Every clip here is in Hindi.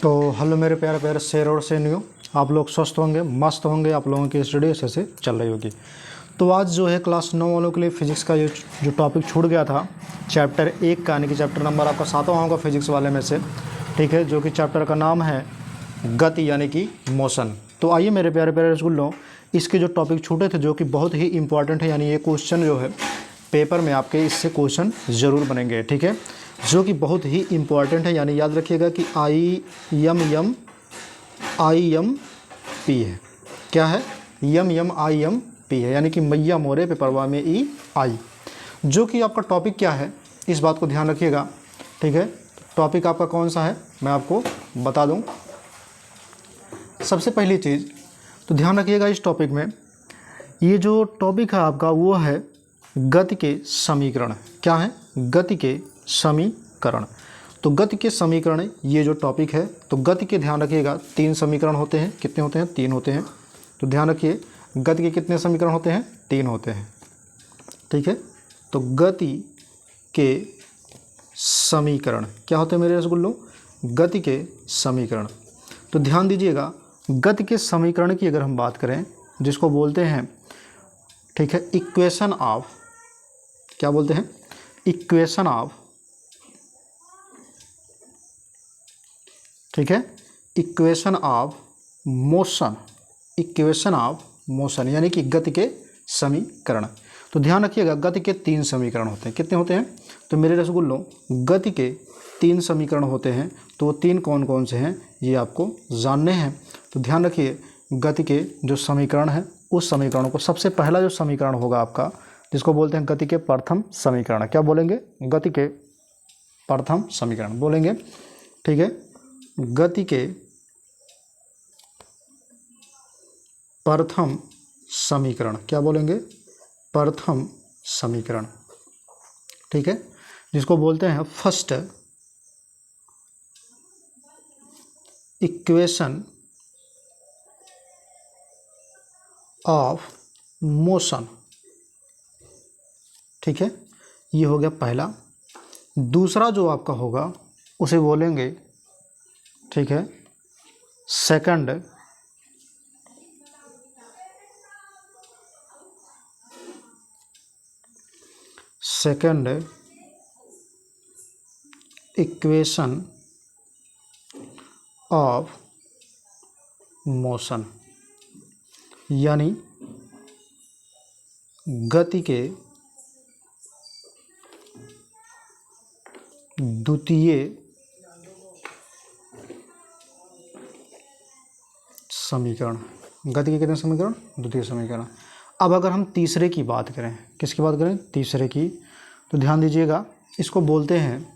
तो हेलो मेरे प्यारे प्यारे शेर और सेनियो, आप लोग स्वस्थ होंगे, मस्त होंगे। आप लोगों की स्टडी अच्छे से चल रही होगी। तो आज जो है क्लास 9 वालों के लिए फिजिक्स का जो टॉपिक छूट गया था, चैप्टर 1 का, यानी कि चैप्टर नंबर आपका 7वां होगा फिजिक्स वाले में से, ठीक है, जो कि चैप्टर का नाम है गति यानी कि मोशन। तो आइए मेरे प्यारे प्यारे रसगुल्लों, इसके जो टॉपिक छूटे थे जो कि बहुत ही इंपॉर्टेंट है, यानी ये क्वेश्चन जो है पेपर में आपके इससे क्वेश्चन ज़रूर बनेंगे, ठीक है, जो कि बहुत ही इम्पॉर्टेंट है। यानी याद रखिएगा कि आई है, क्या है, पी है, यानी कि मैया मोरे पे परवा में ई आई, जो कि आपका टॉपिक क्या है इस बात को ध्यान रखिएगा, ठीक है। टॉपिक आपका कौन सा है मैं आपको बता दूं। सबसे पहली चीज़ तो ध्यान रखिएगा, इस टॉपिक में ये जो टॉपिक है आपका वो है गति के समीकरण। क्या है? गति के समीकरण। तो गति के समीकरण ये जो टॉपिक है, तो गति के ध्यान रखिएगा 3 समीकरण होते हैं। कितने होते हैं? 3 होते हैं। तो ध्यान रखिए, गति के कितने समीकरण होते हैं? 3 होते हैं, ठीक है। तो गति के समीकरण क्या होते हैं मेरे रसगुल्लों? गति के समीकरण। तो ध्यान दीजिएगा, गति के समीकरण की अगर हम बात करें, जिसको बोलते हैं, ठीक है, इक्वेशन ऑफ, क्या बोलते हैं? इक्वेशन ऑफ, ठीक है, equation of motion, equation of motion यानी कि गति के समीकरण। तो ध्यान रखिएगा, गति के 3 समीकरण होते हैं। कितने होते हैं? तो मेरे रसगुल्लों, गति के 3 समीकरण होते हैं। तो वो 3 कौन कौन से हैं ये आपको जानने हैं। तो ध्यान रखिए, गति के जो समीकरण है उस समीकरणों को, सबसे पहला जो समीकरण होगा आपका, जिसको बोलते हैं गति के प्रथम समीकरण। क्या बोलेंगे? गति के प्रथम समीकरण बोलेंगे, ठीक है। गति के प्रथम समीकरण क्या बोलेंगे? प्रथम समीकरण, ठीक है, जिसको बोलते हैं फर्स्ट इक्वेशन ऑफ मोशन, ठीक है, ये हो गया पहला। दूसरा जो आपका होगा उसे बोलेंगे, ठीक है, सेकंड इक्वेशन ऑफ मोशन, यानी गति के द्वितीय समीकरण। गति के कितने समीकरण? द्वितीय समीकरण। अब अगर हम तीसरे की बात करें, किसकी बात करें? तीसरे की। तो ध्यान दीजिएगा, इसको बोलते हैं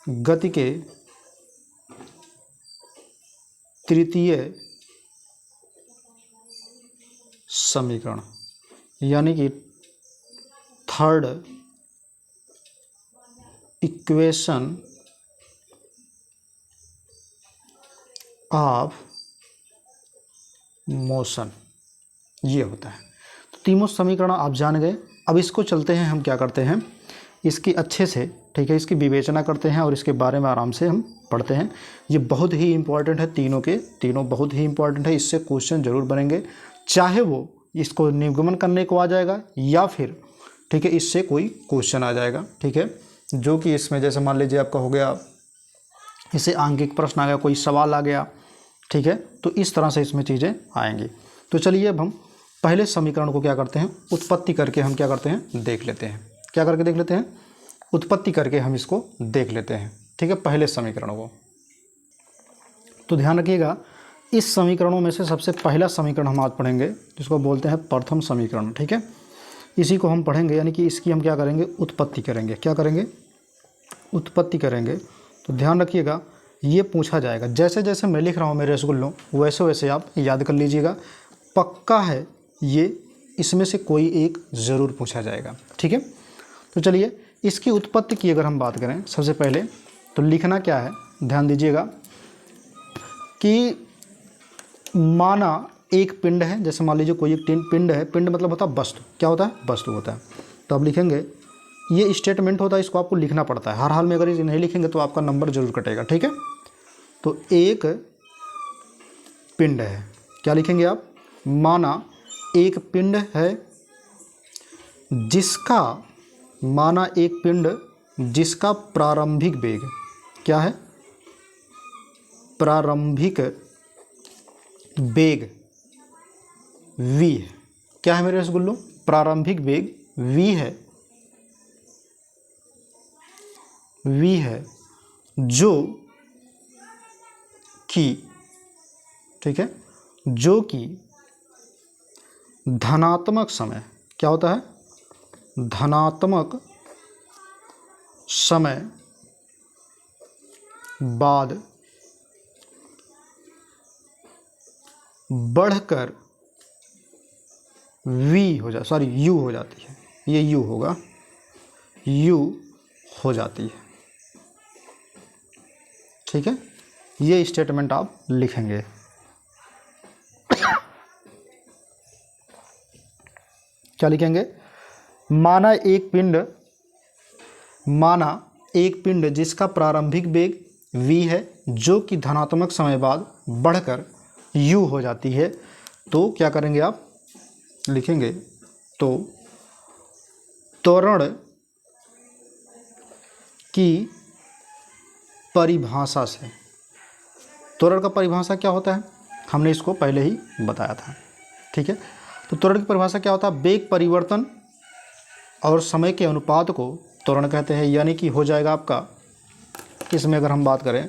गति के तृतीय समीकरण, यानी कि थर्ड इक्वेशन ऑफ मोशन, ये होता है। तो तीनों समीकरण आप जान गए। अब इसको चलते हैं, हम क्या करते हैं, इसकी अच्छे से, ठीक है, इसकी विवेचना करते हैं और इसके बारे में आराम से हम पढ़ते हैं। ये बहुत ही इंपॉर्टेंट है, तीनों के तीनों बहुत ही इंपॉर्टेंट है। इससे क्वेश्चन जरूर बनेंगे, चाहे वो इसको निगमन करने को आ जाएगा या फिर, ठीक है, इससे कोई क्वेश्चन आ जाएगा, ठीक है, जो कि इसमें जैसे मान लीजिए आपका हो गया, इससे आंकिक प्रश्न आ गया, कोई सवाल आ गया, ठीक है, तो इस तरह से इसमें चीज़ें आएंगी। तो चलिए अब हम पहले समीकरण को क्या करते हैं, उत्पत्ति करके हम क्या करते हैं, देख लेते हैं। क्या करके देख लेते हैं? उत्पत्ति करके हम इसको देख लेते हैं, ठीक है, पहले समीकरण को। तो ध्यान रखिएगा, इस समीकरणों में से सबसे पहला समीकरण हम आज पढ़ेंगे, जिसको बोलते हैं प्रथम समीकरण, ठीक है। इसी को हम पढ़ेंगे, यानी कि इसकी हम क्या करेंगे, उत्पत्ति करेंगे। क्या करेंगे? उत्पत्ति करेंगे। तो ध्यान रखिएगा, ये पूछा जाएगा, जैसे जैसे मैं लिख रहा हूँ मेरे रसगुल्लों, वैसे वैसे आप याद कर लीजिएगा। पक्का है ये, इसमें से कोई एक ज़रूर पूछा जाएगा, ठीक है। तो चलिए, इसकी उत्पत्ति की अगर हम बात करें, सबसे पहले तो लिखना क्या है, ध्यान दीजिएगा कि माना एक पिंड है, जैसे मान लीजिए कोई एक पिंड है, पिंड मतलब होता है वस्तु। क्या होता है? वस्तु होता है। तो अब लिखेंगे ये स्टेटमेंट होता है, इसको आपको लिखना पड़ता है हर हाल में। अगर इसे नहीं लिखेंगे तो आपका नंबर जरूर कटेगा, ठीक है। तो एक पिंड है, क्या लिखेंगे आप, माना एक पिंड है जिसका, माना एक पिंड जिसका प्रारंभिक वेग क्या है, प्रारंभिक वेग v है। क्या है मेरे रसगुल्लो, प्रारंभिक वेग v है, v है, जो कि, ठीक है, जो कि धनात्मक समय, क्या होता है, धनात्मक समय बाद बढ़कर v हो जा, सॉरी u हो जाती है, ये u होगा, u हो जाती है, ठीक है। ये स्टेटमेंट आप लिखेंगे। क्या लिखेंगे, माना एक पिंड जिसका प्रारंभिक वेग v है, जो कि धनात्मक समय बाद बढ़कर u हो जाती है, तो क्या करेंगे आप, लिखेंगे तो त्वरण की परिभाषा से, त्वरण का परिभाषा क्या होता है, हमने इसको पहले ही बताया था, ठीक है। तो त्वरण की परिभाषा क्या होता है, वेग परिवर्तन और समय के अनुपात को त्वरण कहते हैं। यानी कि हो जाएगा आपका, इसमें अगर हम बात करें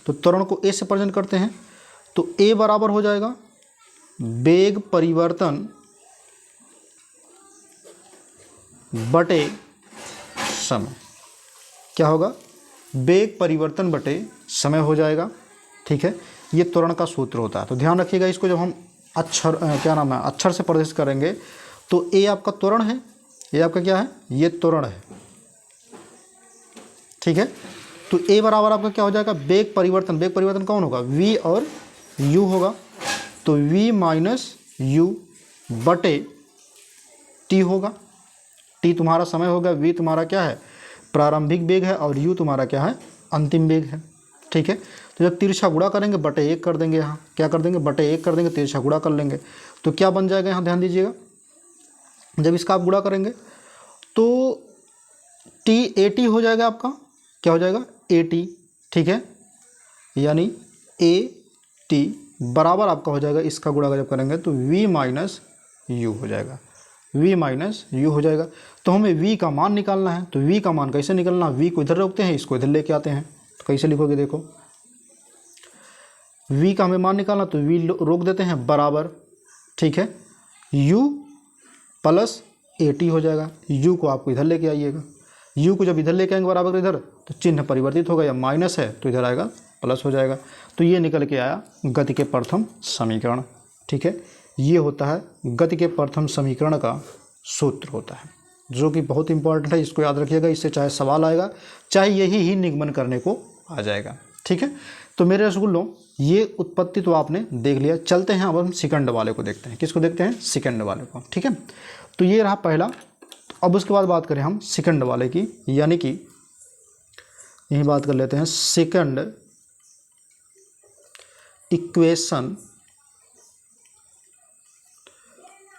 तो त्वरण को ए से प्रेजेंट करते हैं, तो ए बराबर हो जाएगा वेग परिवर्तन बटे समय, क्या होगा, वेग परिवर्तन बटे समय हो जाएगा, ठीक है। ये त्वरण का सूत्र होता है। तो ध्यान रखिएगा इसको, जब हम अक्षर क्या नाम है, अक्षर से प्रदर्शित करेंगे तो ए आपका त्वरण है, ये आपका क्या है, ये त्वरण है, ठीक है। तो ए बराबर आपका क्या हो जाएगा, वेग परिवर्तन, वेग परिवर्तन कौन होगा, v और u होगा, तो v माइनस u बटे t होगा। t तुम्हारा समय होगा, v तुम्हारा क्या है, प्रारंभिक वेग है, और u तुम्हारा क्या है, अंतिम वेग है, ठीक है। तो जब तिरछा गुणा करेंगे बटे 1 कर देंगे, यहाँ क्या कर देंगे, बटे 1 कर देंगे, तिरछा गुणा कर लेंगे, तो क्या बन जाएगा, यहाँ ध्यान दीजिएगा, जब इसका आप गुणा करेंगे तो t at हो जाएगा आपका, क्या हो जाएगा, at, ठीक है। यानी at बराबर आपका हो जाएगा, इसका गुणा जब करेंगे तो v माइनस यू हो जाएगा, v माइनस यू हो जाएगा। तो हमें v का मान निकालना है, तो v का मान कैसे निकालना, v को इधर रोकते हैं, इसको इधर लेके आते हैं, तो कैसे लिखोगे, देखो v का हमें मान निकालना, तो v रोक देते हैं बराबर, ठीक है, u प्लस at हो जाएगा। u को आपको इधर लेके आइएगा, u को जब इधर लेके आएंगे बराबर इधर, तो चिन्ह परिवर्तित होगा, या माइनस है तो इधर आएगा प्लस हो जाएगा। तो ये निकल के आया गति के प्रथम समीकरण, ठीक है। ये होता है गति के प्रथम समीकरण का सूत्र होता है, जो कि बहुत इंपॉर्टेंट है, इसको याद रखिएगा, इससे चाहे सवाल आएगा, चाहे यही ही निगमन करने को आ जाएगा, ठीक है। तो मेरे रसगुल्लों, ये उत्पत्ति तो आपने देख लिया, चलते हैं अब हम सेकंड वाले को देखते हैं। किसको देखते हैं, सेकंड वाले को, ठीक है। तो ये रहा पहला। अब उसके बाद बात करें हम सेकंड वाले की, यानी कि यही बात कर लेते हैं, सेकंड इक्वेशन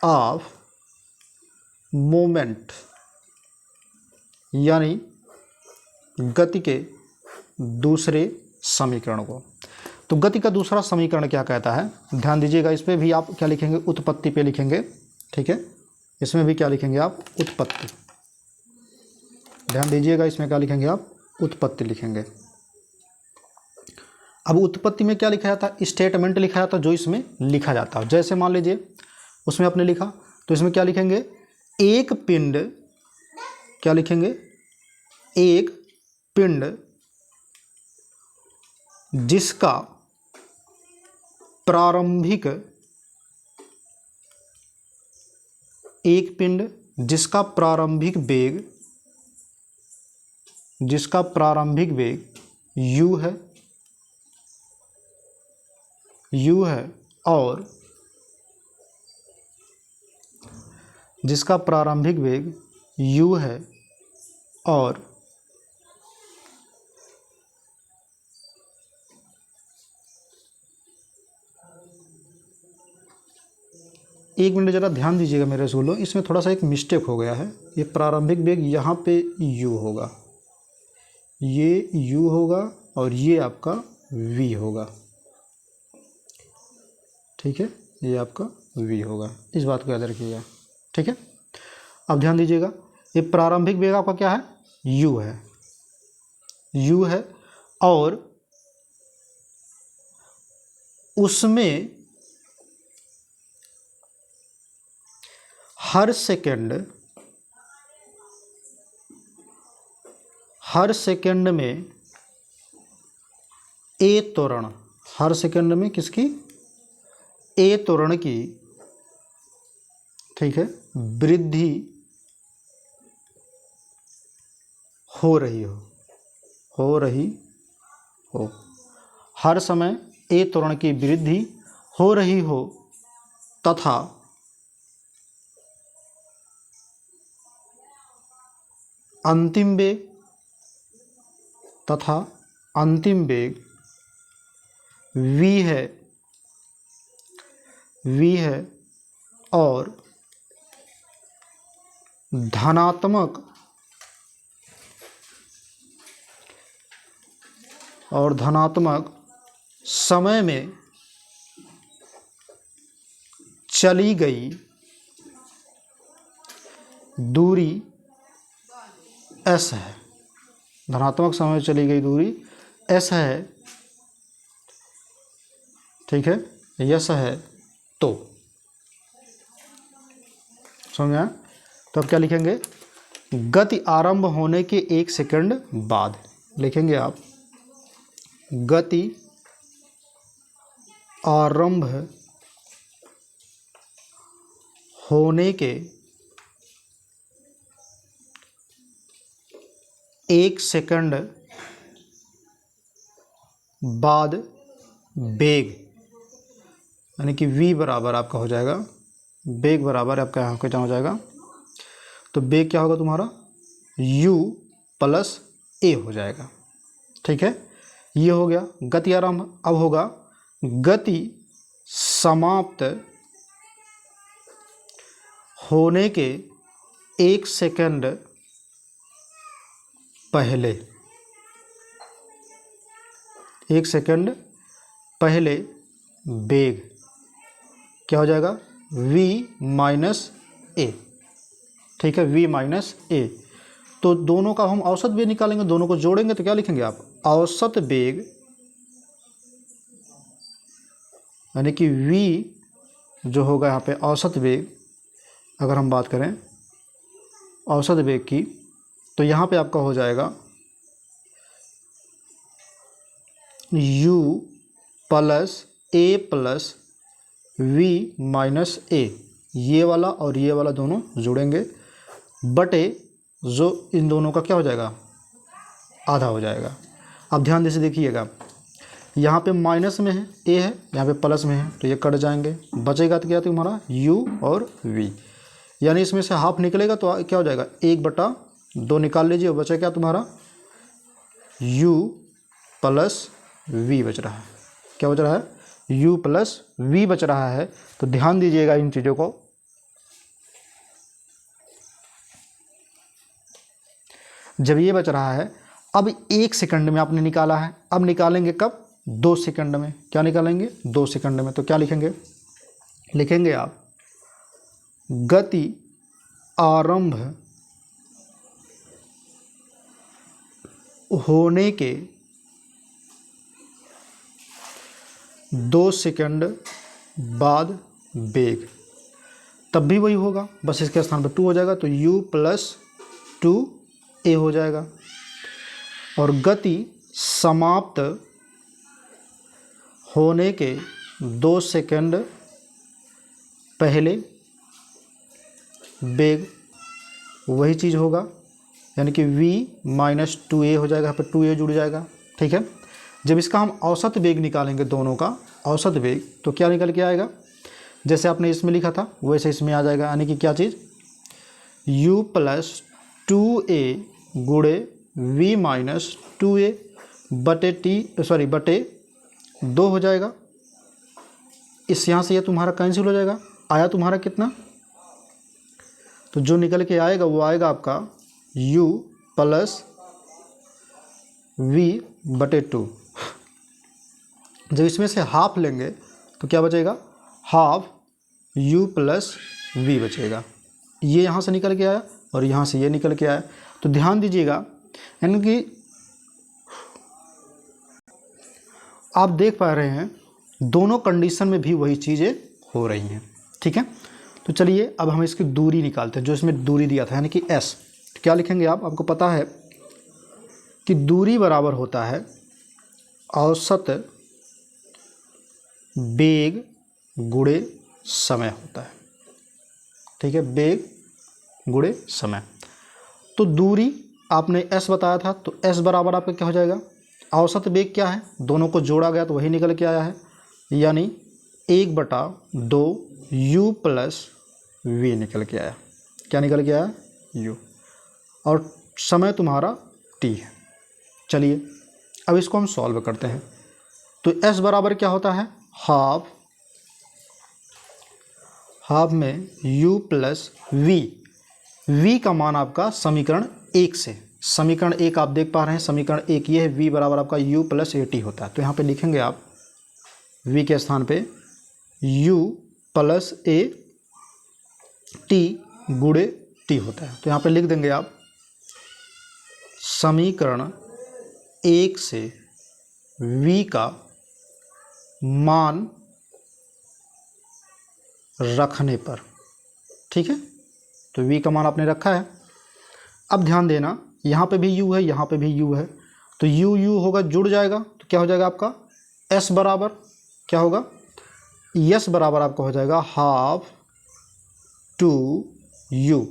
ऑफ मोमेंट, यानी गति के दूसरे समीकरण को। तो गति का दूसरा समीकरण क्या कहता है, ध्यान दीजिएगा, इस पे भी आप क्या लिखेंगे, उत्पत्ति पे लिखेंगे, ठीक है। इसमें भी क्या लिखेंगे आप, उत्पत्ति, ध्यान दीजिएगा, इसमें क्या लिखेंगे आप, उत्पत्ति लिखेंगे। अब उत्पत्ति में क्या लिखा जाता है, स्टेटमेंट लिखा जाता है, जो इसमें लिखा जाता है। जैसे मान लीजिए उसमें आपने लिखा, तो इसमें क्या लिखेंगे, एक पिंड, क्या लिखेंगे, एक पिंड जिसका प्रारंभिक, एक पिंड जिसका प्रारंभिक वेग, जिसका प्रारंभिक वेग u है, u है, और जिसका प्रारंभिक वेग u है, और एक मिनट ज़रा ध्यान दीजिएगा मेरे रसूलों, इसमें थोड़ा सा एक मिस्टेक हो गया है। ये प्रारंभिक वेग यहाँ पे u होगा, ये u होगा और ये आपका v होगा, ठीक है, ये आपका v होगा, इस बात को याद रखिएगा, ठीक है। अब ध्यान दीजिएगा, ये प्रारंभिक वेग आपका क्या है, u है, u है, और उसमें हर सेकंड में a त्वरण, हर सेकंड में किसकी, a त्वरण की, ठीक है, वृद्धि हो रही हो, हर समय a त्वरण की वृद्धि हो रही हो तथा अंतिम वेग v है और धनात्मक समय में चली गई दूरी s है, धनात्मक समय में चली गई दूरी s है, ठीक है, यस है, तो समझ में आया? तो अब क्या लिखेंगे, गति आरंभ होने के 1 सेकंड बाद लिखेंगे आप, गति आरंभ होने के 1 सेकंड बाद वेग, यानी कि v बराबर आपका हो जाएगा, वेग बराबर आपका यहाँ क्या हो जाएगा, तो वेग क्या होगा तुम्हारा, u प्लस a हो जाएगा, ठीक है। ये हो गया गति आरंभ। अब होगा गति समाप्त होने के 1 सेकंड पहले, 1 सेकंड पहले वेग क्या हो जाएगा, v माइनस a, ठीक है, v माइनस a। तो दोनों का हम औसत वेग निकालेंगे, दोनों को जोड़ेंगे तो क्या लिखेंगे आप, औसत वेग, यानी कि v जो होगा यहाँ पे औसत वेग, अगर हम बात करें औसत वेग की, तो यहाँ पे आपका हो जाएगा u plus a plus v minus a, ये वाला और ये वाला दोनों जोड़ेंगे, बटे जो इन दोनों का क्या हो जाएगा, आधा हो जाएगा। अब ध्यान से देखिएगा, यहाँ पे माइनस में है a है, यहाँ पे प्लस में है, तो ये कट जाएंगे, बचेगा तो क्या तुम्हारा u और v, यानी इसमें से हाफ निकलेगा तो क्या हो जाएगा, 1/2 निकाल लीजिए, बचा क्या तुम्हारा u प्लस v बच रहा है, क्या बच रहा है, u प्लस v बच रहा है। तो ध्यान दीजिएगा इन चीज़ों को, जब ये बच रहा है, अब 1 सेकंड में आपने निकाला है, अब निकालेंगे कब, 2 सेकंड में, क्या निकालेंगे, 2 सेकंड में। तो क्या लिखेंगे, लिखेंगे आप गति आरंभ होने के 2 सेकंड बाद वेग, तब भी वही होगा, बस इसके स्थान पर 2 हो जाएगा, तो u प्लस 2a हो जाएगा। और गति समाप्त होने के 2 सेकंड पहले वेग, वही चीज़ होगा, यानी कि v माइनस 2a हो जाएगा, यहाँ पर 2a जुड़ जाएगा, ठीक है। जब इसका हम औसत वेग निकालेंगे, दोनों का औसत वेग, तो क्या निकल के आएगा, जैसे आपने इसमें लिखा था वैसे इसमें आ जाएगा, यानी कि क्या चीज़, u प्लस 2a गुणे v माइनस 2a बटे बटे 2 हो जाएगा। इस यहाँ से ये तुम्हारा कैंसिल हो जाएगा। आया तुम्हारा कितना, तो जो निकल के आएगा वो आएगा आपका u प्लस v बटे 2। जब इसमें से हाफ लेंगे तो क्या बचेगा, हाफ u प्लस v बचेगा। ये यहाँ से निकल के आया और यहाँ से ये निकल के आया। तो ध्यान दीजिएगा, यानी कि आप देख पा रहे हैं दोनों कंडीशन में भी वही चीज़ें हो रही हैं। ठीक है, तो चलिए अब हम इसकी दूरी निकालते हैं, जो इसमें दूरी दिया था यानी कि s। तो क्या लिखेंगे आप, आपको पता है कि दूरी बराबर होता है औसत वेग गुणे समय होता है। ठीक है, वेग गुणे समय। तो दूरी आपने s बताया था, तो s बराबर आपका क्या हो जाएगा, औसत वेग क्या है, दोनों को जोड़ा गया तो वही निकल के आया है, यानी 1/2 u प्लस v निकल के आया। क्या निकल के आया, u, और समय तुम्हारा t है। चलिए अब इसको हम सॉल्व करते हैं। तो s बराबर क्या होता है, हाफ में u प्लस v का मान आपका समीकरण 1 से, समीकरण 1 आप देख पा रहे हैं, समीकरण 1 ये है, v बराबर आपका u प्लस at होता है। तो यहाँ पे लिखेंगे आप v के स्थान पे u प्लस a t गुणे t होता है। तो यहाँ पे लिख देंगे आप समीकरण 1 से v का मान रखने पर। ठीक है, तो v का मान आपने रखा है। अब ध्यान देना, यहाँ पे भी u है, यहाँ पे भी u है, तो u होगा, जुड़ जाएगा, तो क्या हो जाएगा आपका s बराबर क्या होगा, s बराबर आपका हो जाएगा हाफ 2u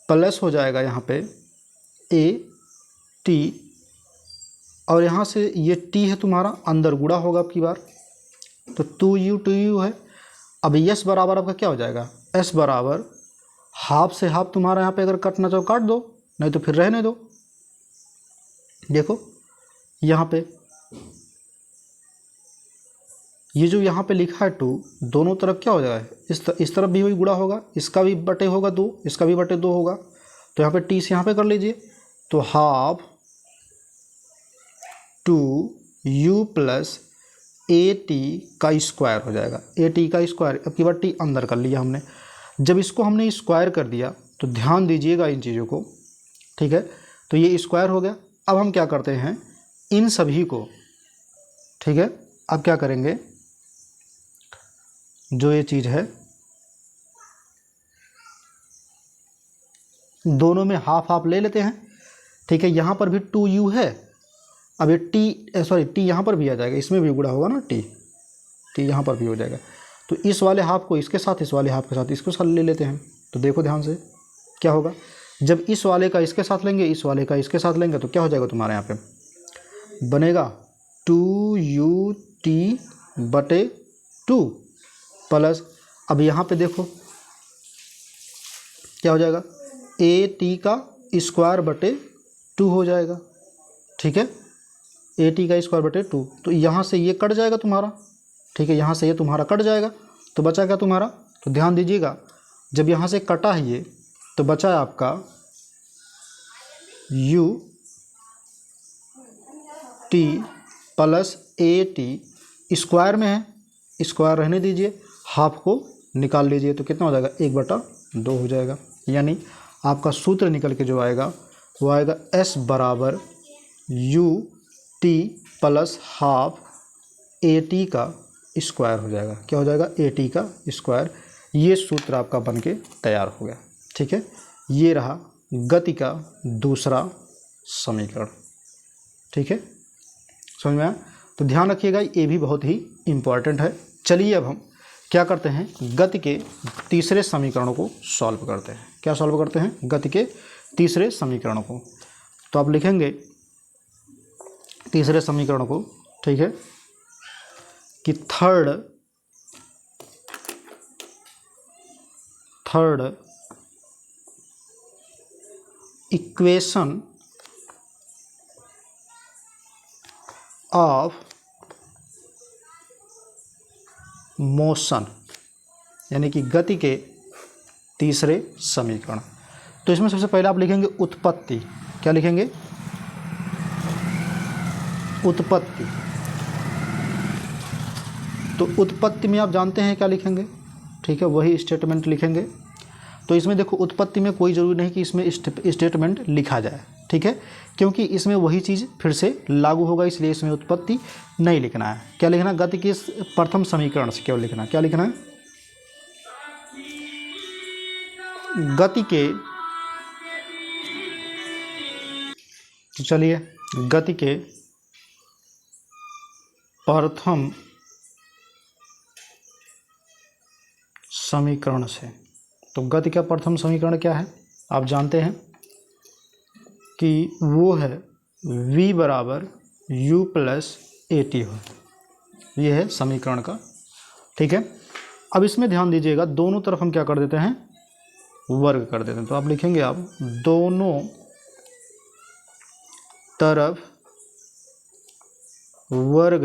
प्लस हो जाएगा यहाँ पे a t, और यहाँ से ये t है तुम्हारा अंदर गुणा होगा अब की बार, तो 2u है। अब s बराबर आपका क्या हो जाएगा, s बराबर हाफ से हाफ तुम्हारा यहाँ पे अगर काटना चाहो काट दो, नहीं तो फिर रहने दो। देखो यहाँ पे ये जो यहाँ पे लिखा है 2, दोनों तरफ क्या हो जाएगा, इस तरफ भी वही गुणा होगा, इसका भी बटे होगा 2, इसका भी बटे 2 होगा। तो यहाँ पे t से यहाँ पे कर लीजिए, तो हाफ 2u प्लस at का स्क्वायर हो जाएगा, at का स्क्वायर, अब की बार t अंदर कर लिया हमने। जब इसको हमने स्क्वायर कर दिया तो ध्यान दीजिएगा इन चीज़ों को। ठीक है, तो ये स्क्वायर हो गया। अब हम क्या करते हैं, इन सभी को, ठीक है, अब क्या करेंगे, जो ये चीज़ है दोनों में हाफ हाफ ले लेते हैं। ठीक है, यहाँ पर भी 2u है, अब ये t यहाँ पर भी आ जाएगा, इसमें भी गुणा होगा ना t यहाँ पर भी हो जाएगा। तो इस वाले हाफ को इसके साथ, इस वाले हाफ के साथ इसको साथ ले लेते हैं। तो देखो ध्यान से क्या होगा, जब इस वाले का इसके साथ लेंगे, इस वाले का इसके साथ लेंगे, तो क्या हो जाएगा तुम्हारे यहाँ पे बनेगा 2ut बटे 2 प्लस, अब यहाँ पे देखो क्या हो जाएगा, at का स्क्वायर बटे 2 हो जाएगा। ठीक है, at का स्क्वायर बटे 2, तो यहाँ से ये कट जाएगा तुम्हारा। ठीक है, यहाँ से ये तुम्हारा कट जाएगा, तो बचा क्या तुम्हारा, तो ध्यान दीजिएगा, जब यहाँ से कटा है ये, तो बचा है आपका u t plus at, square में है, स्क्वायर रहने दीजिए, हाफ को निकाल लीजिए, तो कितना हो जाएगा 1/2 हो जाएगा। यानी आपका सूत्र निकल के जो आएगा वो आएगा s बराबर u t plus half at का स्क्वायर हो जाएगा। क्या हो जाएगा, at का स्क्वायर। ये सूत्र आपका बन के तैयार हो गया। ठीक है, ये रहा गति का दूसरा समीकरण। ठीक है, समझ में आया। तो ध्यान रखिएगा, ये भी बहुत ही इम्पॉर्टेंट है। चलिए अब हम क्या करते हैं, गति के तीसरे समीकरणों को सॉल्व करते हैं। क्या सॉल्व करते हैं, गति के तीसरे समीकरणों को। तो आप लिखेंगे तीसरे समीकरण को, ठीक है, कि थर्ड इक्वेशन ऑफ मोशन, यानी कि गति के तीसरे समीकरण। तो इसमें सबसे पहले आप लिखेंगे उत्पत्ति। क्या लिखेंगे? उत्पत्ति। तो उत्पत्ति में आप जानते हैं क्या लिखेंगे, ठीक है, वही स्टेटमेंट लिखेंगे। तो इसमें देखो उत्पत्ति में कोई ज़रूरी नहीं कि इसमें स्टेटमेंट लिखा जाए, ठीक है, क्योंकि इसमें वही चीज़ फिर से लागू होगा, इसलिए इसमें उत्पत्ति नहीं लिखना है। क्या लिखना है? गति के प्रथम समीकरण से केवल लिखना है। क्या लिखना है? गति के, तो चलिए गति के प्रथम समीकरण से। तो गति का प्रथम समीकरण क्या है? आप जानते हैं कि वो है v बराबर u प्लस ए टी हो। ये है समीकरण का, ठीक है। अब इसमें ध्यान दीजिएगा, दोनों तरफ हम क्या कर देते हैं? वर्ग कर देते हैं। तो आप लिखेंगे, आप दोनों तरफ वर्ग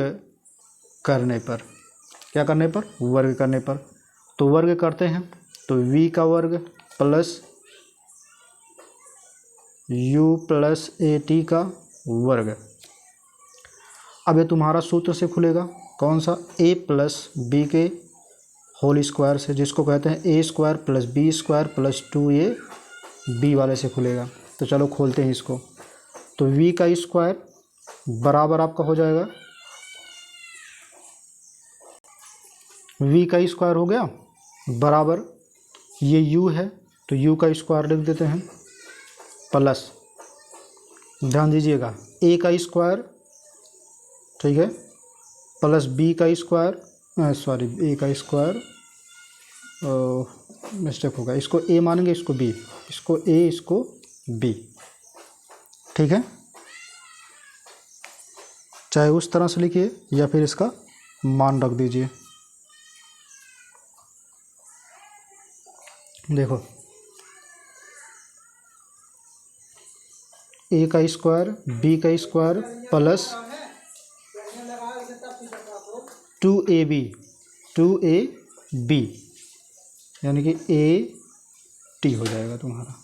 करने पर, क्या करने पर? वर्ग करने पर। तो वर्ग करते हैं, तो v का वर्ग plus u plus A T का वर्ग। अब ये तुम्हारा सूत्र से खुलेगा, कौन सा? a प्लस बी के होल स्क्वायर से, जिसको कहते हैं a square plus B square plus 2a b वाले से खुलेगा। तो चलो खोलते हैं इसको। तो v का स्क्वायर बराबर आपका हो जाएगा, v का स्क्वायर हो गया बराबर, ये u है तो u का स्क्वायर लिख देते हैं, प्लस, ध्यान दीजिएगा, a का स्क्वायर, ठीक है, प्लस b का स्क्वायर, सॉरी a का स्क्वायर, मिस्टेक होगा, इसको a मानेंगे, इसको b, इसको a, इसको b, ठीक है। चाहे उस तरह से लिखिए या फिर इसका मान रख दीजिए। देखो a का स्क्वायर b का स्क्वायर प्लस 2ab, 2ab यानी कि a t हो जाएगा तुम्हारा,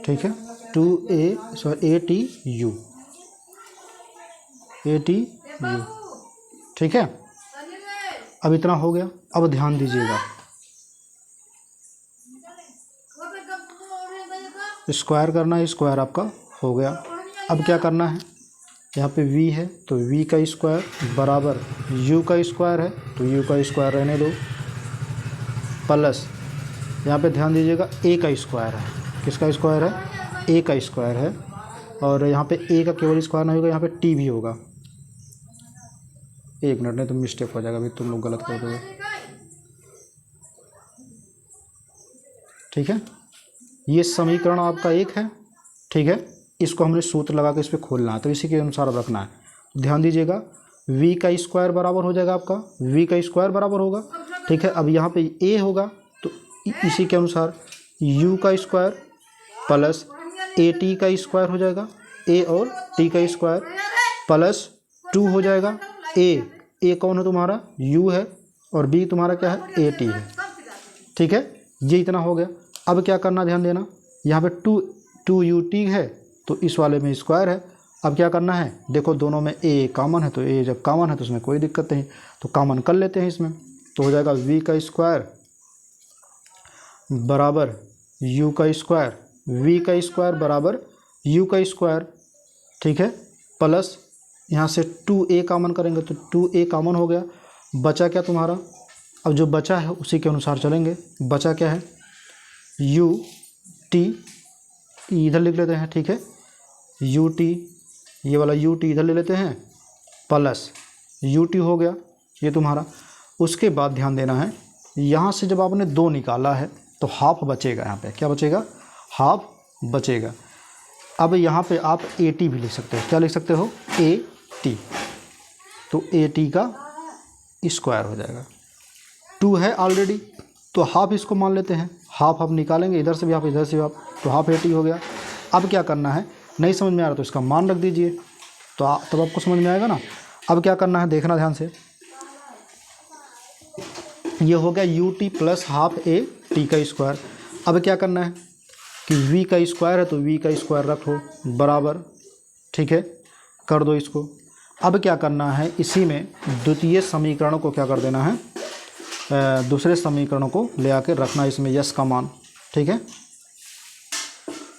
ठीक है, 2a sorry a t u, ठीक है। अब इतना हो गया। अब ध्यान दीजिएगा, स्क्वायर करना है, स्क्वायर आपका हो गया। अब क्या करना है? यहाँ पे v है तो v का स्क्वायर बराबर u का स्क्वायर है तो u का स्क्वायर रहने दो, प्लस यहाँ पे ध्यान दीजिएगा a का स्क्वायर है। किसका स्क्वायर है? a का स्क्वायर है। और यहाँ पे a का केवल स्क्वायर नहीं होगा, यहाँ पे t भी होगा। एक मिनट, नहीं तो मिस्टेक हो जाएगा, अभी तुम लोग गलत कर दोगे, ठीक है। ये समीकरण आपका एक है, ठीक है। इसको हमने सूत्र लगा के इस पर खोलना है, तो इसी के अनुसार रखना है। ध्यान दीजिएगा, v का स्क्वायर बराबर हो जाएगा आपका, v का स्क्वायर बराबर होगा, ठीक है। अब यहाँ पे a होगा तो इसी के अनुसार u का स्क्वायर प्लस ए टी का स्क्वायर हो जाएगा, a और t का स्क्वायर प्लस 2 हो जाएगा। a कौन है तुम्हारा? u है, और b तुम्हारा क्या है? ए टी है, ठीक है। ये इतना हो गया। अब क्या करना, ध्यान देना, यहाँ पे 2ut है तो इस वाले में स्क्वायर है। अब क्या करना है? देखो दोनों में a कॉमन है, तो a जब कॉमन है तो उसमें कोई दिक्कत नहीं, तो कॉमन कर लेते हैं इसमें। तो हो जाएगा v का स्क्वायर बराबर u का स्क्वायर, v का स्क्वायर बराबर u का स्क्वायर, ठीक है, प्लस यहाँ से 2a कॉमन करेंगे तो 2a कॉमन हो गया। बचा क्या तुम्हारा? अब जो बचा है उसी के अनुसार चलेंगे। बचा क्या है? u t, इधर लिख लेते हैं, ठीक है, u t, ये वाला u t इधर ले लेते हैं, प्लस u t हो गया ये तुम्हारा। उसके बाद ध्यान देना है, यहाँ से जब आपने 2 निकाला है तो हाफ बचेगा, यहाँ पे क्या बचेगा? हाफ बचेगा। अब यहाँ पे आप ए टी भी लिख सकते हो। क्या लिख सकते हो? A T. तो ए टी का स्क्वायर हो जाएगा, 2 है ऑलरेडी तो हाफ इसको मान लेते हैं, हाफ हाफ निकालेंगे, इधर से भी हाफ इधर से भी हाफ, तो हाफ ए टी हो गया। अब क्या करना है, नहीं समझ में आ रहा तो इसका मान रख दीजिए, तो तब आपको समझ में आएगा ना। अब क्या करना है, देखना ध्यान से, ये हो गया U T plus half A T का स्क्वायर। अब क्या करना है कि v का स्क्वायर है तो v का स्क्वायर रखो बराबर, ठीक है, कर दो इसको। अब क्या करना है, इसी में द्वितीय समीकरण को क्या कर देना है, दूसरे समीकरण को ले आकर रखना इसमें यस का मान, ठीक है।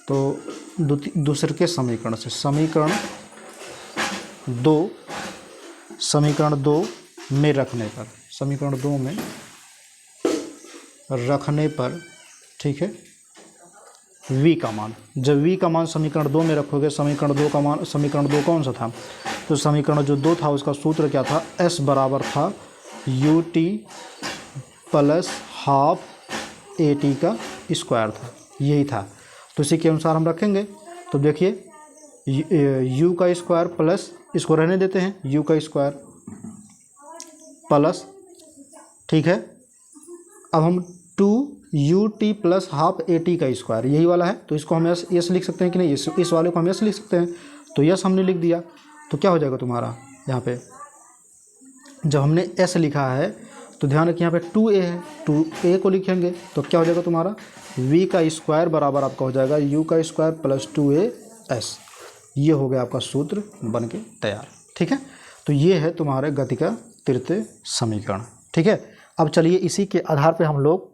तो दूसरे के समीकरण से समीकरण दो में रखने पर, समीकरण 2 में रखने पर, ठीक है, v का मान, जब v का मान समीकरण 2 में रखोगे, समीकरण 2 का मान, समीकरण 2 कौन सा था, तो समीकरण जो 2 था उसका सूत्र क्या था, s बराबर था U T plus half A T का स्क्वायर था, यही था। तो इसी के अनुसार हम रखेंगे। तो देखिए u का स्क्वायर प्लस, इसको रहने देते हैं, u का स्क्वायर प्लस, ठीक है। अब हम 2ut plus half A T का स्क्वायर, यही वाला है, तो इसको हम यस लिख सकते हैं कि नहीं, इस वाले को हम यस लिख सकते हैं, तो यस हमने लिख दिया। तो क्या हो जाएगा तुम्हारा, यहाँ पे जब हमने एस लिखा है तो ध्यान रखिए यहाँ पे 2a है, 2a को लिखेंगे तो क्या हो जाएगा तुम्हारा, v का स्क्वायर बराबर आपका हो जाएगा u का स्क्वायर प्लस 2as। ये हो गया आपका सूत्र बन के तैयार, ठीक है। तो ये है तुम्हारे गति का तृतीय समीकरण, ठीक है। अब चलिए इसी के आधार पर हम लोग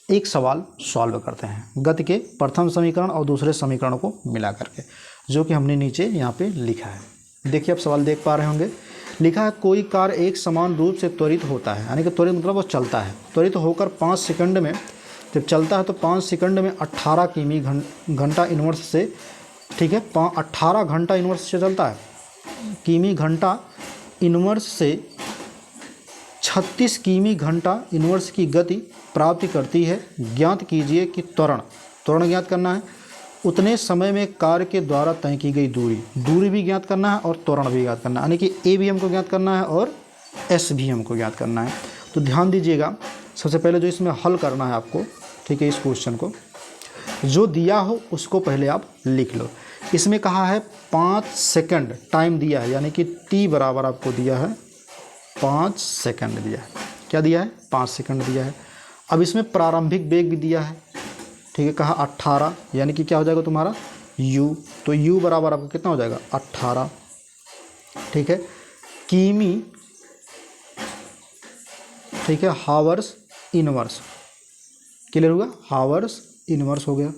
एक सवाल सॉल्व करते हैं, गति के प्रथम समीकरण और दूसरे समीकरण को मिला करके, जो कि हमने नीचे यहाँ पे लिखा है। देखिए आप सवाल देख पा रहे होंगे, लिखा है कोई कार्य एक समान रूप से त्वरित होता है, यानी कि त्वरित मतलब वो चलता है, त्वरित होकर 5 सेकंड में, जब चलता है तो 5 सेकंड में 18 किमी घंटा इनवर्स से, ठीक है, 18 घंटा इनवर्स से चलता है, किमी घंटा इनवर्स से 36 किमी घंटा इनवर्स की गति प्राप्ति करती है। ज्ञात कीजिए कि त्वरण ज्ञात करना है, उतने समय में कार्य के द्वारा तय की गई दूरी भी ज्ञात करना है और त्वरण भी ज्ञात करना है, यानी कि ए भी हमको ज्ञात करना है और एस भी हमको ज्ञात करना है। तो ध्यान दीजिएगा, सबसे पहले जो इसमें हल करना है आपको, ठीक है, इस क्वेश्चन को जो दिया हो उसको पहले आप लिख लो। इसमें कहा है 5 सेकंड टाइम दिया है, यानी कि टी बराबर आपको दिया है 5 सेकंड दिया है, क्या दिया है, 5 सेकंड दिया है। अब इसमें प्रारंभिक वेग भी दिया है, ठीक है, कहा 18, यानी कि क्या हो जाएगा तुम्हारा u, तो u बराबर आपका कितना हो जाएगा 18, ठीक है। किमी, ठीक है, हावर्स इनवर्स, क्लियर हुआ, हावर्स इनवर्स हो गया।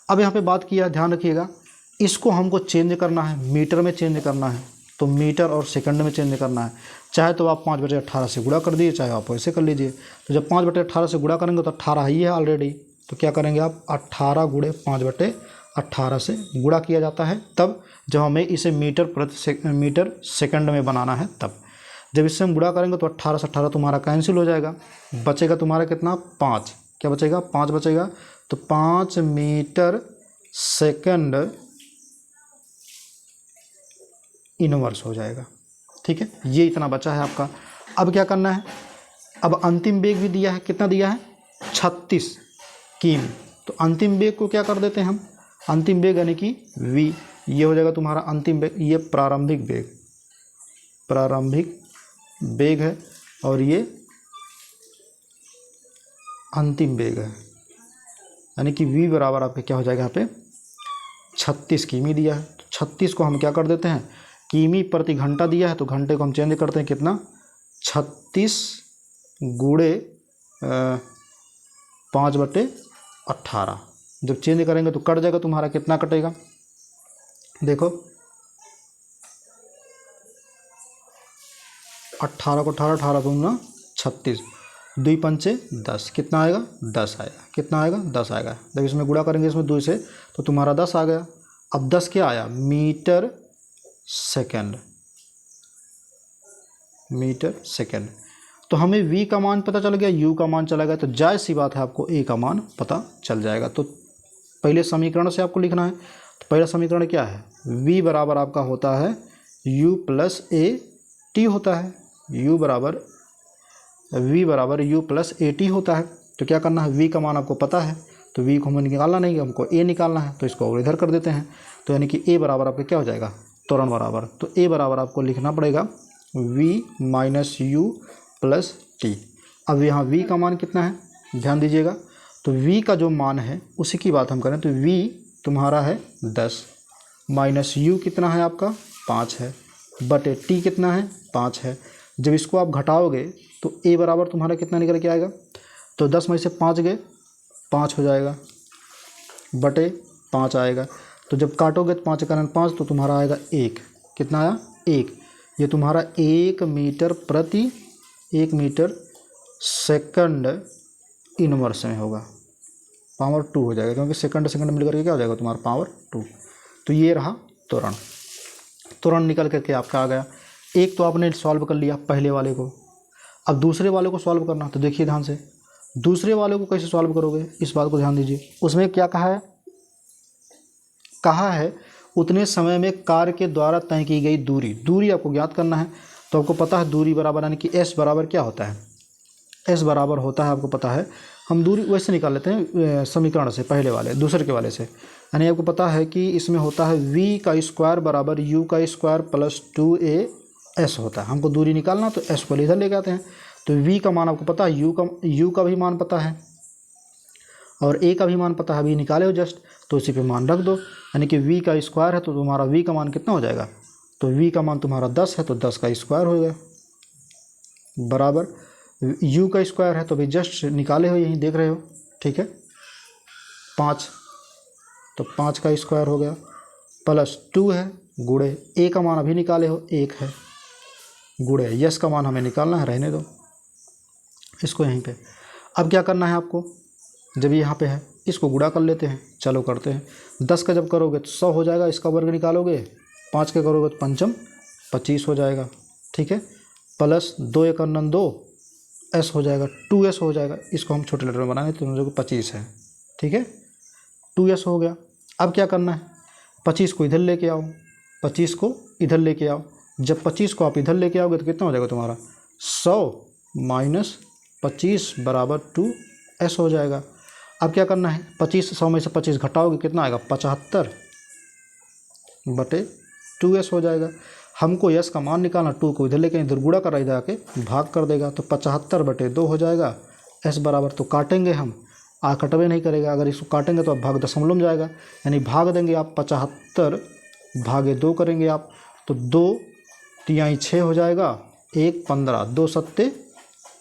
अब यहाँ पे बात किया, ध्यान रखिएगा, इसको हमको चेंज करना है, मीटर में चेंज करना है, तो मीटर और सेकंड में चेंज करना है। चाहे तो आप 5/18 से गुणा कर दीजिए, चाहे आप वैसे कर लीजिए। तो जब 5/18 से गुणा करेंगे तो 18 ही है ऑलरेडी, तो क्या करेंगे आप 18 गुणे 5/18 से गुणा किया जाता है, तब जब हमें इसे मीटर सेकंड में बनाना है तब। जब इससे हम गुणा करेंगे तो 18 से 18 तुम्हारा कैंसिल हो जाएगा, बचेगा तुम्हारा कितना 5, क्या बचेगा 5 बचेगा, तो 5 मीटर सेकंड इनवर्स हो जाएगा, ठीक है। ये इतना बचा है आपका। अब क्या करना है, अब अंतिम वेग भी दिया है, कितना दिया है 36 किमी, तो अंतिम वेग को क्या कर देते हैं हम, अंतिम वेग यानी कि v, ये हो जाएगा तुम्हारा अंतिम वेग, ये प्रारंभिक वेग है और ये अंतिम वेग है, यानी कि v बराबर आपके क्या हो जाएगा, यहाँ पे 36 किमी दिया है, तो 36 को हम क्या कर देते हैं, किमी प्रति घंटा दिया है तो घंटे को हम चेंज करते हैं, कितना 36 गुणे 5/18, जब चेंज करेंगे तो कट जाएगा तुम्हारा, कितना कटेगा, देखो 18 को 18 दूना 36, 2 पंचे 10, कितना आएगा 10 आएगा, कितना आएगा 10 आएगा। जब इसमें गुणा करेंगे इसमें 2 से तो तुम्हारा 10 आ गया। अब 10 क्या आया, मीटर सेकंड। तो हमें v का मान पता चल गया, u का मान चला गया, तो जायज़ सी बात है आपको a का मान पता चल जाएगा। तो पहले समीकरण से आपको लिखना है, तो पहला समीकरण क्या है, v बराबर आपका होता है u प्लस a टी होता है, v बराबर u प्लस a टी होता है, तो क्या करना है, v का मान आपको पता है तो v को हमें निकालना नहीं है, हमको a निकालना है, तो इसको और इधर कर देते हैं। तो यानी कि a बराबर आपका क्या हो जाएगा, त्वरण बराबर, तो a बराबर आपको लिखना पड़ेगा v minus u plus T. अब यहाँ v का मान कितना है, ध्यान दीजिएगा, तो v का जो मान है उसी की बात हम करें तो v तुम्हारा है 10 माइनस u कितना है आपका 5 है, बटे t कितना है 5 है। जब इसको आप घटाओगे तो a बराबर तुम्हारा कितना निकल के आएगा, तो 10 में से 5 गए 5 हो जाएगा, बटे 5 आएगा। तो जब काटोगे तो 5 का 5 तो तुम्हारा आएगा 1, कितना आया 1। ये तुम्हारा 1 मीटर प्रति 1 मीटर सेकंड इनवर्स में होगा, पावर 2 हो जाएगा, क्योंकि सेकंड सेकंड मिलकर के क्या हो जाएगा तुम्हारा पावर 2। तो ये रहा त्वरण, त्वरण निकल करके आपका आ गया। एक तो आपने सॉल्व कर लिया पहले वाले को, अब दूसरे वाले को सॉल्व करना। तो देखिए ध्यान से, दूसरे वाले को कैसे सॉल्व करोगे इस बात को ध्यान दीजिए। उसमें क्या कहा है उतने समय में कार्य के द्वारा तय की गई दूरी आपको ज्ञात करना है। तो आपको पता है दूरी बराबर यानी कि s बराबर क्या होता है, s बराबर होता है, आपको पता है। हम दूरी वैसे निकाल लेते हैं समीकरण से, पहले वाले दूसरे के वाले से। यानी आपको पता है कि इसमें होता है v का स्क्वायर बराबर u का स्क्वायर प्लस 2as होता है। हमको दूरी निकालना तो s को इधर लेके आते हैं। तो v का मान आपको पता है, u का भी मान पता है और a का भी मान पता है, अभी निकाले हो जस्ट, तो इसी पे मान रख दो। यानी कि v का स्क्वायर है तो तुम्हारा v का मान कितना हो जाएगा, तो v का मान तुम्हारा 10 है तो 10 का स्क्वायर हो गया, बराबर u का स्क्वायर है तो अभी जस्ट निकाले हो, यहीं देख रहे हो, ठीक है 5, तो 5 का स्क्वायर हो गया, प्लस 2 है, गुणे a का मान अभी निकाले हो 1 है, गुणे यस का मान हमें निकालना है, रहने दो इसको यहीं पे। अब क्या करना है आपको, जब यहाँ पे है इसको गुणा कर लेते हैं, चलो करते हैं। 10 का जब करोगे तो 100 हो जाएगा, इसका वर्ग निकालोगे, 5 का करोगे तो 5 25 हो जाएगा, ठीक है, प्लस 2 1 2 s हो जाएगा, 2s हो जाएगा। इसको हम छोटे लेटर में बनाएंगे तो जो 25 है, ठीक है 2s हो गया। अब क्या करना है, 25 को इधर लेके आओ, 25 को इधर लेके आओ। जब 25 को आप इधर लेके आओगे तो कितना हो जाएगा तुम्हारा 100 माइनस 25 बराबर 2s हो जाएगा। अब क्या करना है, 25 100 में से 25 घटाओगे कितना आएगा 75 बटे 2s हो जाएगा। हमको s का मान निकालना, 2 को इधर लेके इधर गुणा कर इधर आके भाग कर देगा, तो 75 बटे 2 हो जाएगा। s बराबर तो काटेंगे हम, कटवे नहीं करेगा, अगर इसको काटेंगे तो अब भाग दशमलव में जाएगा, यानी भाग देंगे आप 75 भागे 2 करेंगे आप, तो 2 तिहाई 6 हो जाएगा, 1 15 2 सत्ते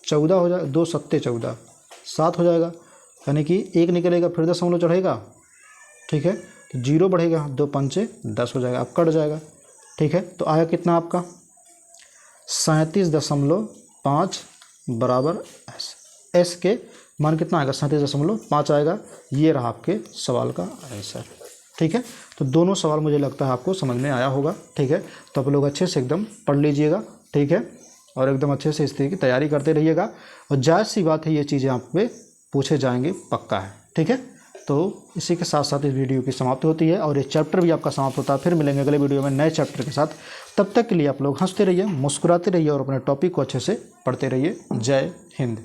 14 हो जाएगा, 2 सत्ते 14 7 हो जाएगा, यानी कि 1 निकलेगा फिर दशमलव चढ़ेगा, ठीक है, तो 0 बढ़ेगा, 2 पंचे 10 हो जाएगा, अब कट जाएगा, ठीक है। तो आया कितना आपका 37.5 बराबर s के मान कितना आएगा 37.5 आएगा। ये रहा आपके सवाल का आंसर, ठीक है। तो दोनों सवाल मुझे लगता है आपको समझ में आया होगा, ठीक है। तो आप लोग अच्छे से एकदम पढ़ लीजिएगा, ठीक है, और एकदम अच्छे से इस तरह की तैयारी करते रहिएगा, और जायज़ सी बात है ये चीज़ें आप पे पूछे जाएंगे, पक्का है, ठीक है। तो इसी के साथ साथ इस वीडियो की समाप्ति होती है और ये चैप्टर भी आपका समाप्त होता है। फिर मिलेंगे अगले वीडियो में नए चैप्टर के साथ। तब तक के लिए आप लोग हंसते रहिए, मुस्कुराते रहिए और अपने टॉपिक को अच्छे से पढ़ते रहिए। जय हिंद।